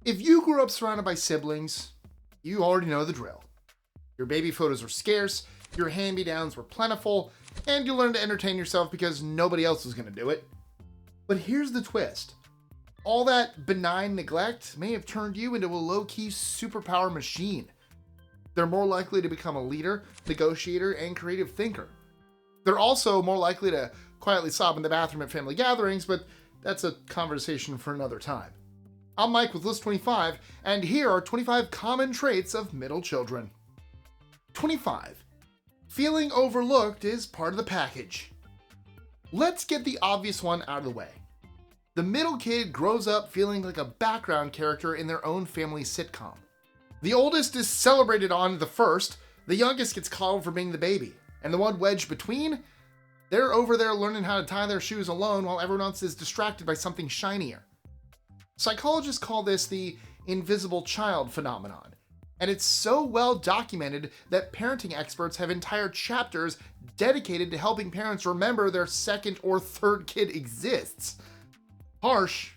If you grew up surrounded by siblings, you already know the drill. Your baby photos were scarce, your hand-me-downs were plentiful, and you learned to entertain yourself because nobody else was going to do it. But here's the twist. All that benign neglect may have turned you into a low-key superpower machine. They're more likely to become a leader, negotiator, and creative thinker. They're also more likely to quietly sob in the bathroom at family gatherings, but that's a conversation for another time. I'm Mike with List 25, and here are 25 common traits of middle children. 25. Feeling overlooked is part of the package. Let's get the obvious one out of the way. The middle kid grows up feeling like a background character in their own family sitcom. The oldest is celebrated on the first, the youngest gets coddled for being the baby, and the one wedged between, they're over there learning how to tie their shoes alone while everyone else is distracted by something shinier. Psychologists call this the invisible child phenomenon, and it's so well documented that parenting experts have entire chapters dedicated to helping parents remember their second or third kid exists. Harsh,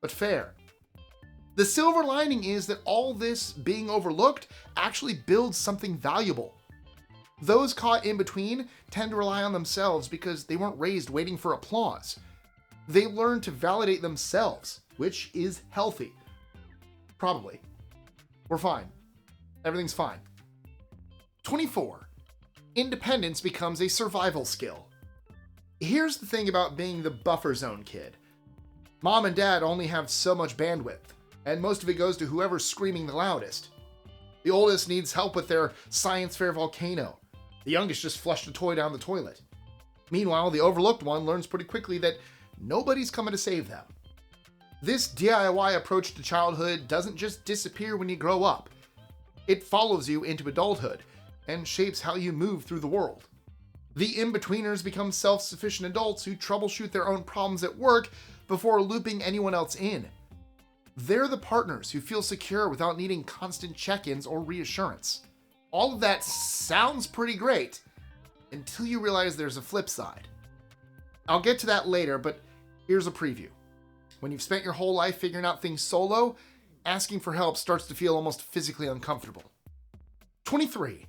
but fair. The silver lining is that all this being overlooked actually builds something valuable. Those caught in between tend to rely on themselves because they weren't raised waiting for applause. They learn to validate themselves, which is healthy. Probably. We're fine. Everything's fine. 24. Independence becomes a survival skill. Here's the thing about being the buffer zone kid. Mom and dad only have so much bandwidth, and most of it goes to whoever's screaming the loudest. The oldest needs help with their science fair volcano. The youngest just flushed a toy down the toilet. Meanwhile, the overlooked one learns pretty quickly that nobody's coming to save them. This DIY approach to childhood doesn't just disappear when you grow up. It follows you into adulthood and shapes how you move through the world. The in-betweeners become self-sufficient adults who troubleshoot their own problems at work before looping anyone else in. They're the partners who feel secure without needing constant check-ins or reassurance. All of that sounds pretty great until you realize there's a flip side. I'll get to that later, but here's a preview. When you've spent your whole life figuring out things solo, asking for help starts to feel almost physically uncomfortable. 23.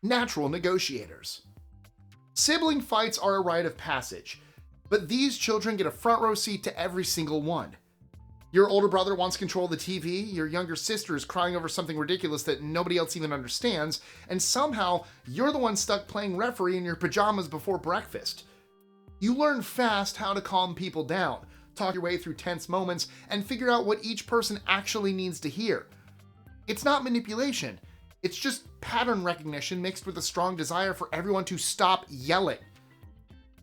Natural negotiators. Sibling fights are a rite of passage, but these children get a front row seat to every single one. Your older brother wants control of the TV, your younger sister is crying over something ridiculous that nobody else even understands, and somehow you're the one stuck playing referee in your pajamas before breakfast. You learn fast how to calm people down, talk your way through tense moments, and figure out what each person actually needs to hear. It's not manipulation, it's just pattern recognition mixed with a strong desire for everyone to stop yelling.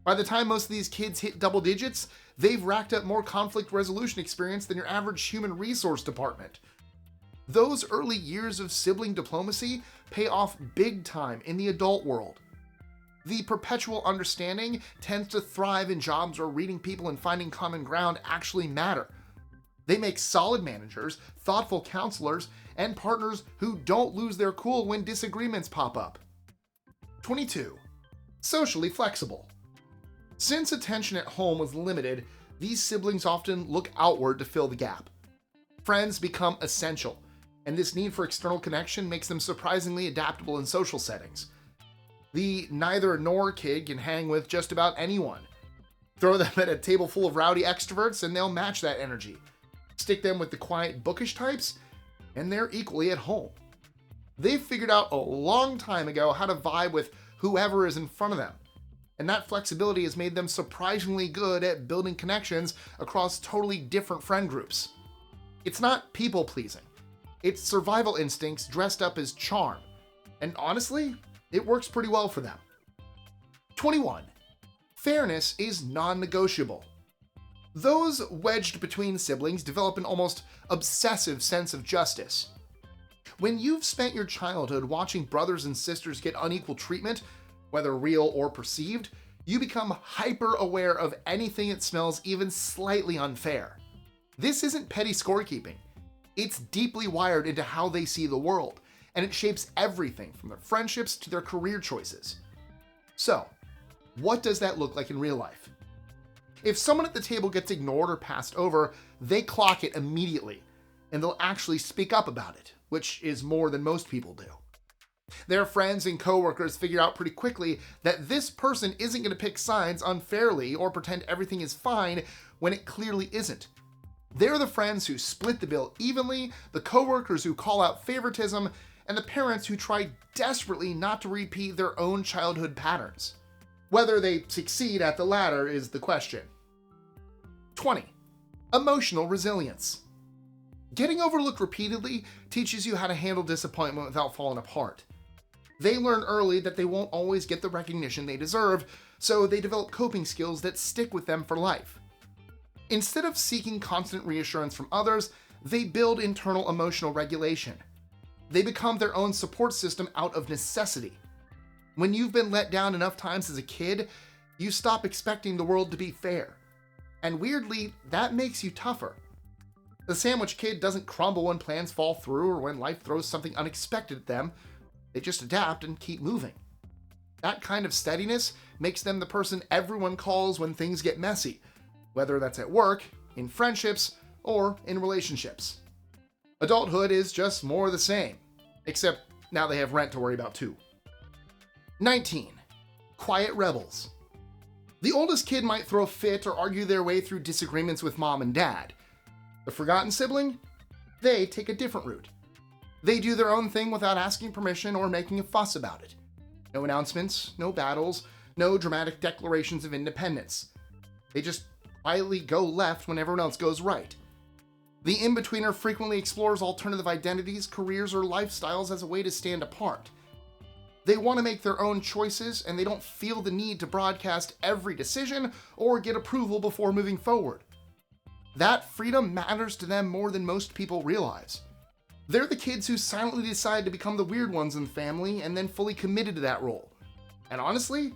By the time most of these kids hit double digits, they've racked up more conflict resolution experience than your average human resource department. Those early years of sibling diplomacy pay off big time in the adult world. The perpetual understanding tends to thrive in jobs where reading people and finding common ground actually matter. They make solid managers, thoughtful counselors, and partners who don't lose their cool when disagreements pop up. 22. Socially flexible. Since attention at home was limited, these siblings often look outward to fill the gap. Friends become essential, and this need for external connection makes them surprisingly adaptable in social settings. The neither nor kid can hang with just about anyone. Throw them at a table full of rowdy extroverts and they'll match that energy. Stick them with the quiet bookish types, and they're equally at home. They've figured out a long time ago how to vibe with whoever is in front of them. And that flexibility has made them surprisingly good at building connections across totally different friend groups. It's not people-pleasing. It's survival instincts dressed up as charm. And honestly, it works pretty well for them. 21. Fairness is non-negotiable. Those wedged between siblings develop an almost obsessive sense of justice. When you've spent your childhood watching brothers and sisters get unequal treatment, whether real or perceived, you become hyper-aware of anything that smells even slightly unfair. This isn't petty scorekeeping. It's deeply wired into how they see the world, and it shapes everything from their friendships to their career choices. So, what does that look like in real life? If someone at the table gets ignored or passed over, they clock it immediately. and they'll actually speak up about it, which is more than most people do. Their friends and coworkers figure out pretty quickly that this person isn't going to pick sides unfairly or pretend everything is fine when it clearly isn't. They're the friends who split the bill evenly, the coworkers who call out favoritism, and the parents who try desperately not to repeat their own childhood patterns. Whether they succeed at the latter is the question. 20. Emotional resilience. Getting overlooked repeatedly teaches you how to handle disappointment without falling apart. They learn early that they won't always get the recognition they deserve, so they develop coping skills that stick with them for life. Instead of seeking constant reassurance from others, they build internal emotional regulation. They become their own support system out of necessity. When you've been let down enough times as a kid, you stop expecting the world to be fair. And weirdly, that makes you tougher. The sandwich kid doesn't crumble when plans fall through or when life throws something unexpected at them. They just adapt and keep moving. That kind of steadiness makes them the person everyone calls when things get messy, whether that's at work, in friendships, or in relationships. Adulthood is just more the same, except now they have rent to worry about too. 19. Quiet rebels. The oldest kid might throw a fit or argue their way through disagreements with mom and dad. The forgotten sibling? They take a different route. They do their own thing without asking permission or making a fuss about it. No announcements, no battles, no dramatic declarations of independence. They just quietly go left when everyone else goes right. The in-betweener frequently explores alternative identities, careers, or lifestyles as a way to stand apart. They want to make their own choices, and they don't feel the need to broadcast every decision or get approval before moving forward. That freedom matters to them more than most people realize. They're the kids who silently decide to become the weird ones in the family and then fully committed to that role. And honestly,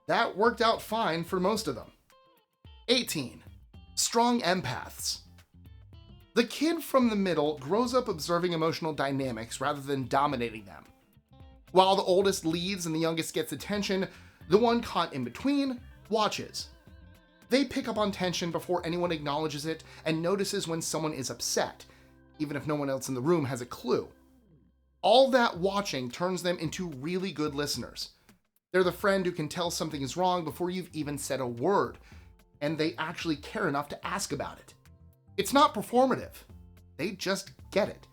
that worked out fine for most of them. 18. Strong empaths. The kid from the middle grows up observing emotional dynamics rather than dominating them. While the oldest leads and the youngest gets attention, the one caught in between watches. They pick up on tension before anyone acknowledges it and notices when someone is upset, even if no one else in the room has a clue. All that watching turns them into really good listeners. They're the friend who can tell something is wrong before you've even said a word, and they actually care enough to ask about it. It's not performative. They just get it.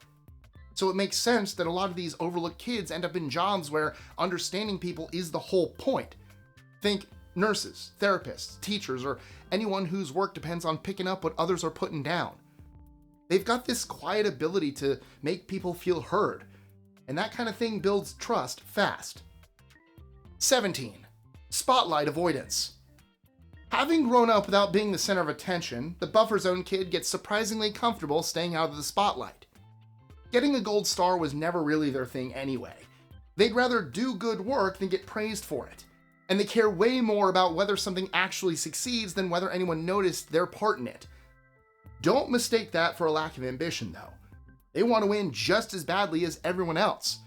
So it makes sense that a lot of these overlooked kids end up in jobs where understanding people is the whole point. Think nurses, therapists, teachers, or anyone whose work depends on picking up what others are putting down. They've got this quiet ability to make people feel heard, and that kind of thing builds trust fast. 17. Spotlight avoidance. Having grown up without being the center of attention, the buffer zone kid gets surprisingly comfortable staying out of the spotlight. Getting a gold star was never really their thing anyway. They'd rather do good work than get praised for it. And they care way more about whether something actually succeeds than whether anyone noticed their part in it. Don't mistake that for a lack of ambition, though. They want to win just as badly as everyone else.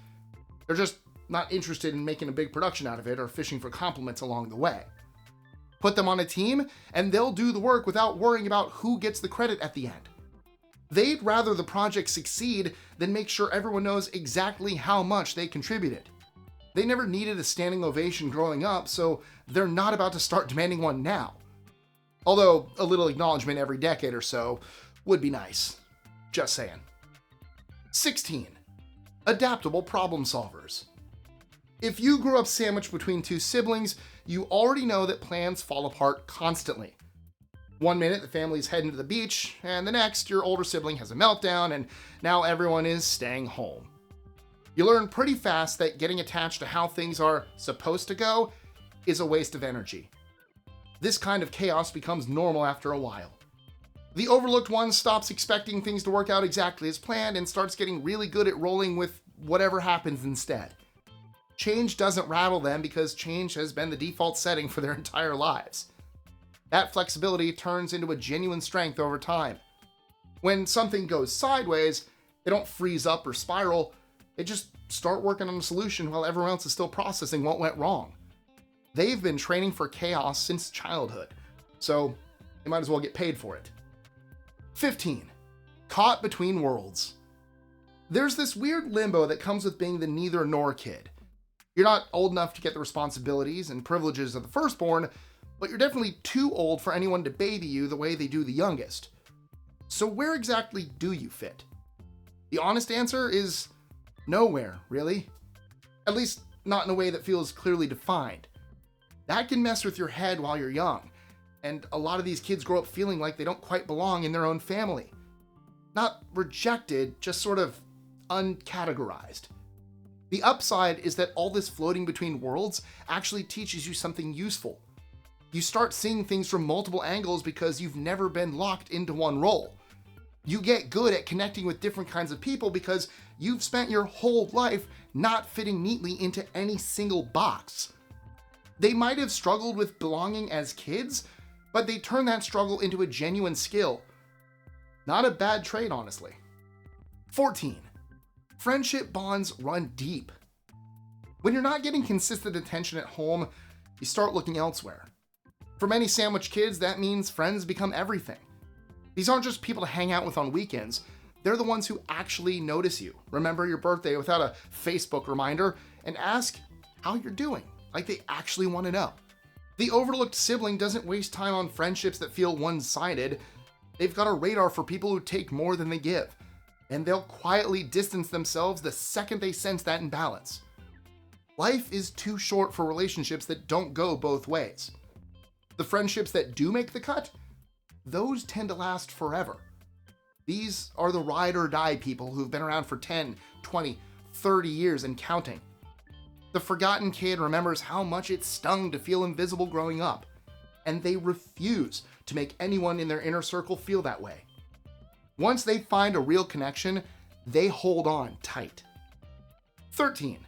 They're just not interested in making a big production out of it or fishing for compliments along the way. Put them on a team, and they'll do the work without worrying about who gets the credit at the end. They'd rather the project succeed than make sure everyone knows exactly how much they contributed. They never needed a standing ovation growing up, so they're not about to start demanding one now. Although a little acknowledgement every decade or so would be nice. Just saying. 16. Adaptable problem solvers. If you grew up sandwiched between two siblings, you already know that plans fall apart constantly. One minute the family's heading to the beach, and the next your older sibling has a meltdown, and now everyone is staying home. You learn pretty fast that getting attached to how things are supposed to go is a waste of energy. This kind of chaos becomes normal after a while. The overlooked one stops expecting things to work out exactly as planned and starts getting really good at rolling with whatever happens instead. Change doesn't rattle them because change has been the default setting for their entire lives. That flexibility turns into a genuine strength over time. When something goes sideways, they don't freeze up or spiral. They just start working on a solution while everyone else is still processing what went wrong. They've been training for chaos since childhood, so they might as well get paid for it. 15. Caught between worlds. There's this weird limbo that comes with being the neither nor kid. You're not old enough to get the responsibilities and privileges of the firstborn, but you're definitely too old for anyone to baby you the way they do the youngest. So where exactly do you fit? The honest answer is nowhere, really. At least not in a way that feels clearly defined. That can mess with your head while you're young, and a lot of these kids grow up feeling like they don't quite belong in their own family. Not rejected, just sort of uncategorized. The upside is that all this floating between worlds actually teaches you something useful. You start seeing things from multiple angles because you've never been locked into one role. You get good at connecting with different kinds of people because you've spent your whole life not fitting neatly into any single box. They might have struggled with belonging as kids, but they turn that struggle into a genuine skill. Not a bad trait, honestly. 14. Friendship bonds run deep. When you're not getting consistent attention at home, you start looking elsewhere. For many sandwich kids, that means friends become everything. These aren't just people to hang out with on weekends. They're the ones who actually notice you, remember your birthday without a Facebook reminder, and ask how you're doing, like they actually want to know. The overlooked sibling doesn't waste time on friendships that feel one-sided. They've got a radar for people who take more than they give, and they'll quietly distance themselves the second they sense that imbalance. Life is too short for relationships that don't go both ways. The friendships that do make the cut, those tend to last forever. These are the ride or die people who've been around for 10, 20, 30 years and counting. The forgotten kid remembers how much it stung to feel invisible growing up, and they refuse to make anyone in their inner circle feel that way. Once they find a real connection, they hold on tight. 13.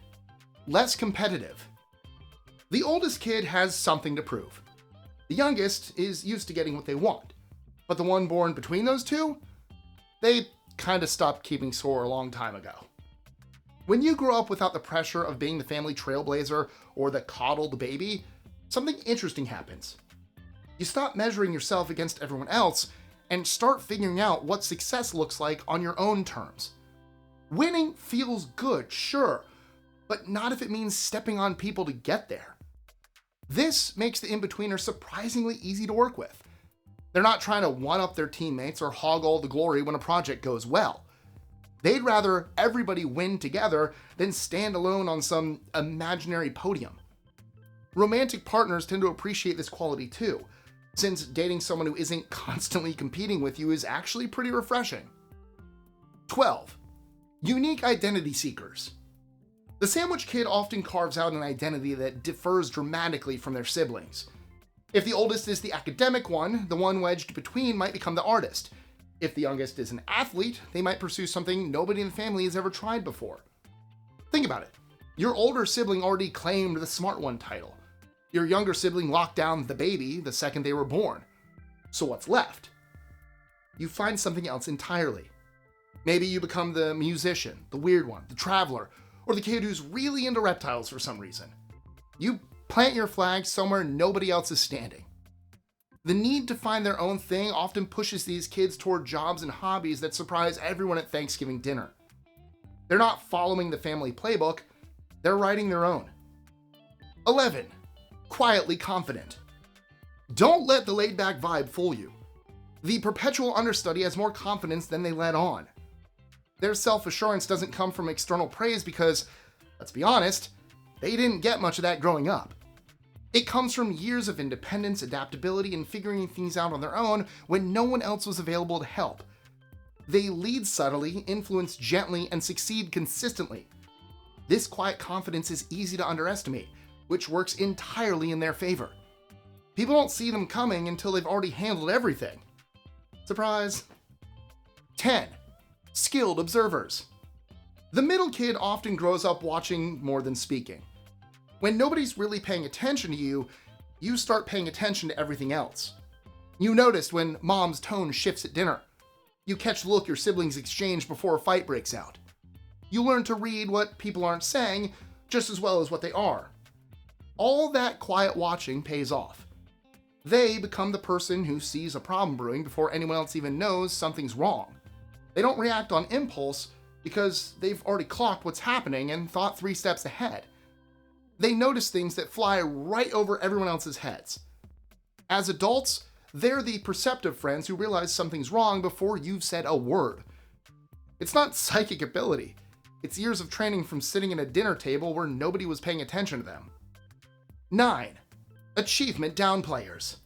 Less competitive. The oldest kid has something to prove. The youngest is used to getting what they want, but the one born between those two, they kind of stopped keeping score a long time ago. When you grow up without the pressure of being the family trailblazer or the coddled baby, something interesting happens. You stop measuring yourself against everyone else and start figuring out what success looks like on your own terms. Winning feels good, sure, but not if it means stepping on people to get there. This makes the in-betweener surprisingly easy to work with. They're not trying to one-up their teammates or hog all the glory when a project goes well. They'd rather everybody win together than stand alone on some imaginary podium. Romantic partners tend to appreciate this quality too, since dating someone who isn't constantly competing with you is actually pretty refreshing. 12. Unique identity seekers. The sandwich kid often carves out an identity that differs dramatically from their siblings. If the oldest is the academic one, the one wedged between might become the artist. If the youngest is an athlete, they might pursue something nobody in the family has ever tried before. Think about it. Your older sibling already claimed the smart one title. Your younger sibling locked down the baby the second they were born. So what's left? You find something else entirely. Maybe you become the musician, the weird one, the traveler, or the kid who's really into reptiles for some reason. You plant your flag somewhere nobody else is standing. The need to find their own thing often pushes these kids toward jobs and hobbies that surprise everyone at Thanksgiving dinner. They're not following the family playbook, they're writing their own. 11. Quietly confident. Don't let the laid-back vibe fool you. The perpetual understudy has more confidence than they let on. Their self-assurance doesn't come from external praise because, let's be honest, they didn't get much of that growing up. It comes from years of independence, adaptability, and figuring things out on their own when no one else was available to help. They lead subtly, influence gently, and succeed consistently. This quiet confidence is easy to underestimate, which works entirely in their favor. People don't see them coming until they've already handled everything. Surprise. 10. Skilled observers. The middle kid often grows up watching more than speaking. When nobody's really paying attention to you, you start paying attention to everything else. You notice when mom's tone shifts at dinner. You catch the look your siblings exchange before a fight breaks out. You learn to read what people aren't saying just as well as what they are. All that quiet watching pays off. They become the person who sees a problem brewing before anyone else even knows something's wrong. They don't react on impulse because they've already clocked what's happening and thought 3 steps ahead. They notice things that fly right over everyone else's heads. As adults, they're the perceptive friends who realize something's wrong before you've said a word. It's not psychic ability. It's years of training from sitting at a dinner table where nobody was paying attention to them. 9. Achievement downplayers.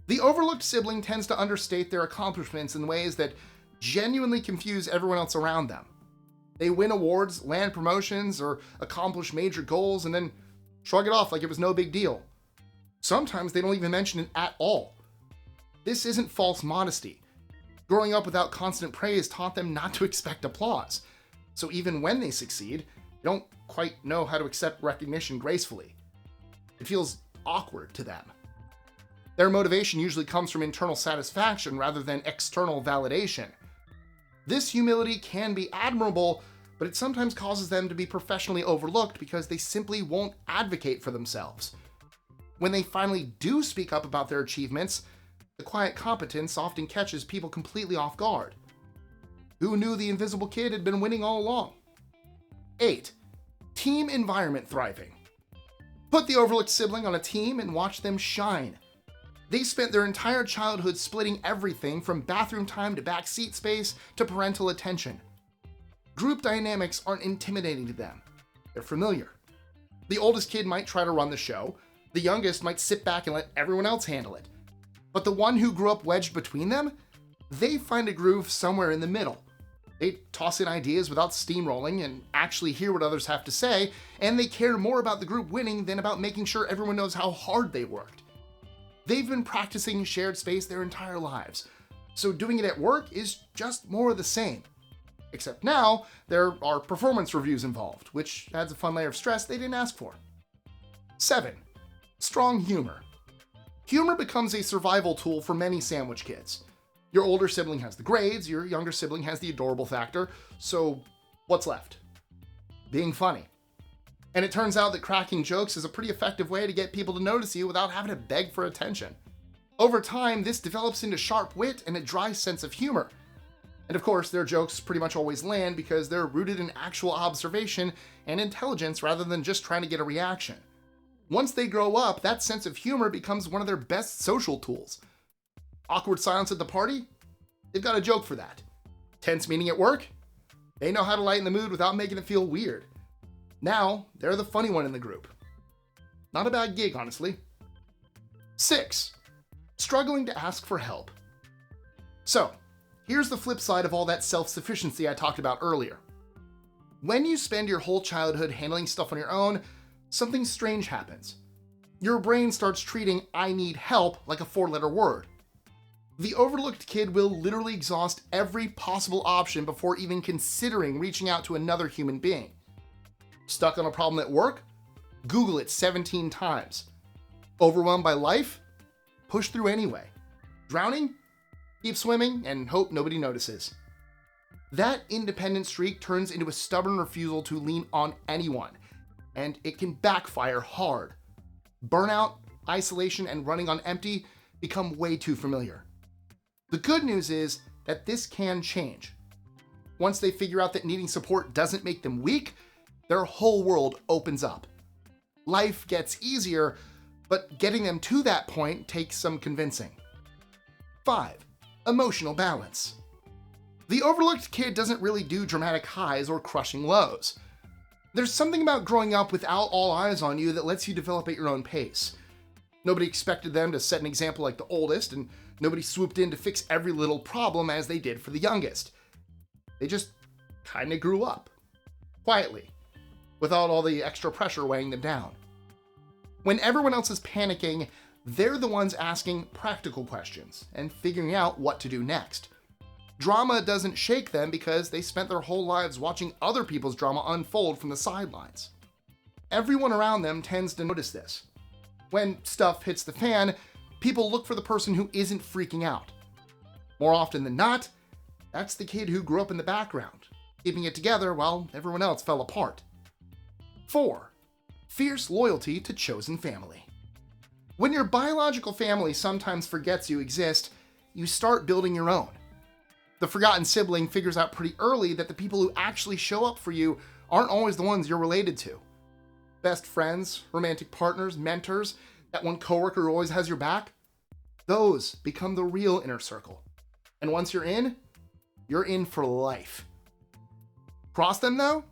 The overlooked sibling tends to understate their accomplishments in ways that genuinely confuse everyone else around them. They win awards, land promotions, or accomplish major goals and then shrug it off like it was no big deal. Sometimes they don't even mention it at all. This isn't false modesty. Growing up without constant praise taught them not to expect applause. So even when they succeed, they don't quite know how to accept recognition gracefully. It feels awkward to them. Their motivation usually comes from internal satisfaction rather than external validation. This humility can be admirable, but it sometimes causes them to be professionally overlooked because they simply won't advocate for themselves. When they finally do speak up about their achievements, the quiet competence often catches people completely off guard. Who knew the invisible kid had been winning all along? 8. Team environment thriving. Put the overlooked sibling on a team and watch them shine. They spent their entire childhood splitting everything from bathroom time to back seat space to parental attention. Group dynamics aren't intimidating to them. They're familiar. The oldest kid might try to run the show. The youngest might sit back and let everyone else handle it. But the one who grew up wedged between them, they find a groove somewhere in the middle. They toss in ideas without steamrolling and actually hear what others have to say, and they care more about the group winning than about making sure everyone knows how hard they worked. They've been practicing shared space their entire lives, so doing it at work is just more of the same. Except now, there are performance reviews involved, which adds a fun layer of stress they didn't ask for. 7. Strong humor. Humor becomes a survival tool for many sandwich kids. Your older sibling has the grades, your younger sibling has the adorable factor, so what's left? Being funny. And it turns out that cracking jokes is a pretty effective way to get people to notice you without having to beg for attention. Over time, this develops into sharp wit and a dry sense of humor. And of course, their jokes pretty much always land because they're rooted in actual observation and intelligence rather than just trying to get a reaction. Once they grow up, that sense of humor becomes one of their best social tools. Awkward silence at the party? They've got a joke for that. Tense meeting at work? They know how to lighten the mood without making it feel weird. Now, they're the funny one in the group. Not a bad gig, honestly. 6. Struggling to ask for help. So, here's the flip side of all that self-sufficiency I talked about earlier. When you spend your whole childhood handling stuff on your own, something strange happens. Your brain starts treating "I need help" like a 4-letter word. The overlooked kid will literally exhaust every possible option before even considering reaching out to another human being. Stuck on a problem at work? Google it 17 times. Overwhelmed by life? Push through anyway. Drowning? Keep swimming and hope nobody notices. That independent streak turns into a stubborn refusal to lean on anyone, and it can backfire hard. Burnout, isolation, and running on empty become way too familiar. The good news is that this can change. Once they figure out that needing support doesn't make them weak, their whole world opens up. Life gets easier, but getting them to that point takes some convincing. 5. Emotional balance. The overlooked kid doesn't really do dramatic highs or crushing lows. There's something about growing up without all eyes on you that lets you develop at your own pace. Nobody expected them to set an example like the oldest, and nobody swooped in to fix every little problem as they did for the youngest. They just kinda grew up. Quietly. Without all the extra pressure weighing them down. When everyone else is panicking, they're the ones asking practical questions and figuring out what to do next. Drama doesn't shake them because they spent their whole lives watching other people's drama unfold from the sidelines. Everyone around them tends to notice this. When stuff hits the fan, people look for the person who isn't freaking out. More often than not, that's the kid who grew up in the background, keeping it together while everyone else fell apart. 4. Fierce loyalty to chosen family. When your biological family sometimes forgets you exist, you start building your own. The forgotten sibling figures out pretty early that the people who actually show up for you aren't always the ones you're related to. Best friends, romantic partners, mentors, that one coworker who always has your back, those become the real inner circle. And once you're in for life. Cross them though,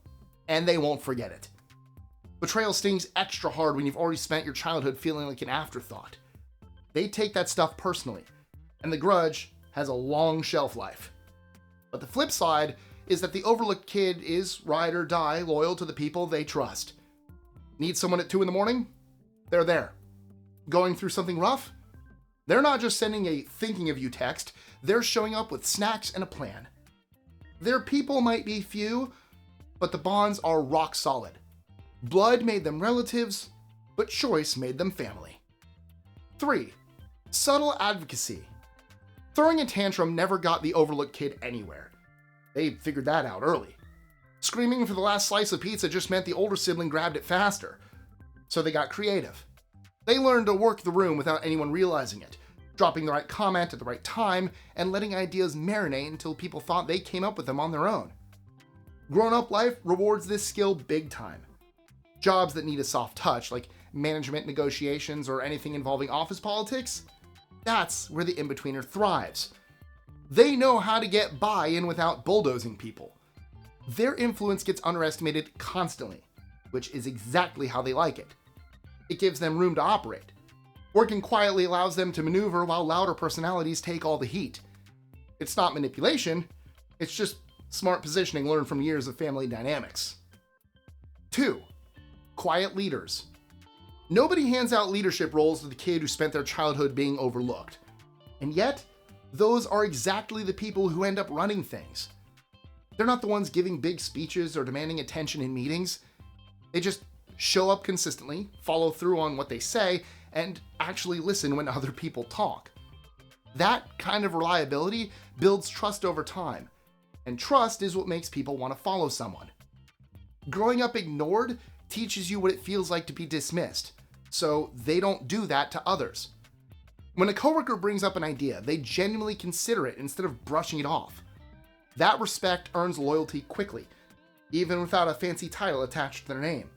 and they won't forget it. Betrayal stings extra hard when you've already spent your childhood feeling like an afterthought. They take that stuff personally, and the grudge has a long shelf life. But the flip side is that the overlooked kid is ride or die loyal to the people they trust. Need someone at 2 a.m? They're there. Going through something rough? They're not just sending a thinking of you text, they're showing up with snacks and a plan. Their people might be few, but the bonds are rock solid. Blood made them relatives, but choice made them family. 3. Subtle advocacy. Throwing a tantrum never got the overlooked kid anywhere. They figured that out early. Screaming for the last slice of pizza just meant the older sibling grabbed it faster. So they got creative. They learned to work the room without anyone realizing it, dropping the right comment at the right time, and letting ideas marinate until people thought they came up with them on their own. Grown-up life rewards this skill big time. Jobs that need a soft touch, like management negotiations or anything involving office politics, that's where the in-betweener thrives. They know how to get buy-in without bulldozing people. Their influence gets underestimated constantly, which is exactly how they like it. It gives them room to operate. Working quietly allows them to maneuver while louder personalities take all the heat. It's not manipulation, it's just smart positioning learned from years of family dynamics. 2. Quiet leaders. Nobody hands out leadership roles to the kid who spent their childhood being overlooked. And yet, those are exactly the people who end up running things. They're not the ones giving big speeches or demanding attention in meetings. They just show up consistently, follow through on what they say, and actually listen when other people talk. That kind of reliability builds trust over time, and trust is what makes people want to follow someone. Growing up ignored teaches you what it feels like to be dismissed, so they don't do that to others. When a coworker brings up an idea, they genuinely consider it instead of brushing it off. That respect earns loyalty quickly, even without a fancy title attached to their name.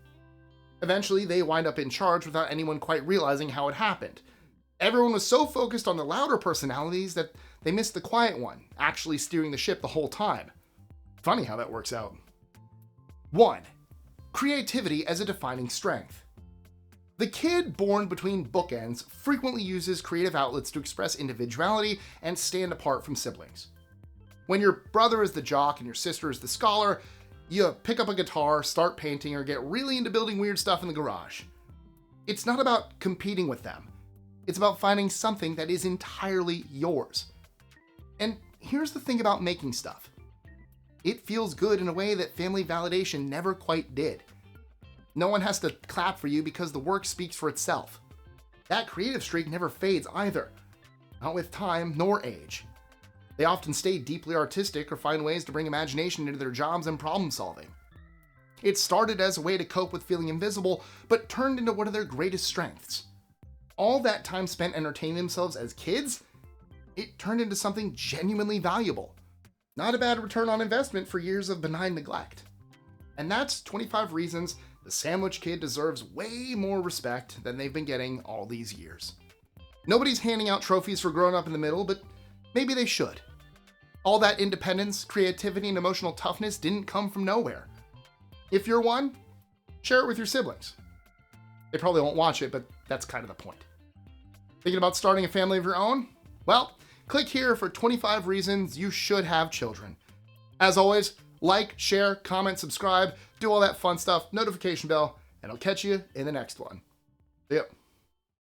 Eventually, they wind up in charge without anyone quite realizing how it happened. Everyone was so focused on the louder personalities that they missed the quiet one, actually steering the ship the whole time. Funny how that works out. 1. Creativity as a defining strength. The kid born between bookends frequently uses creative outlets to express individuality and stand apart from siblings. When your brother is the jock and your sister is the scholar, you pick up a guitar, start painting, or get really into building weird stuff in the garage. It's not about competing with them. It's about finding something that is entirely yours. And here's the thing about making stuff. It feels good in a way that family validation never quite did. No one has to clap for you because the work speaks for itself. That creative streak never fades either, not with time nor age. They often stay deeply artistic or find ways to bring imagination into their jobs and problem solving. It started as a way to cope with feeling invisible, but turned into one of their greatest strengths. All that time spent entertaining themselves as kids, it turned into something genuinely valuable. Not a bad return on investment for years of benign neglect. And that's 25 reasons the sandwich kid deserves way more respect than they've been getting all these years. Nobody's handing out trophies for growing up in the middle, but maybe they should. All that independence, creativity, and emotional toughness didn't come from nowhere. If you're one, share it with your siblings. They probably won't watch it, but that's kind of the point. Thinking about starting a family of your own? Well, click here for 25 reasons you should have children. As always, like, share, comment, subscribe, do all that fun stuff, notification bell, and I'll catch you in the next one. See ya.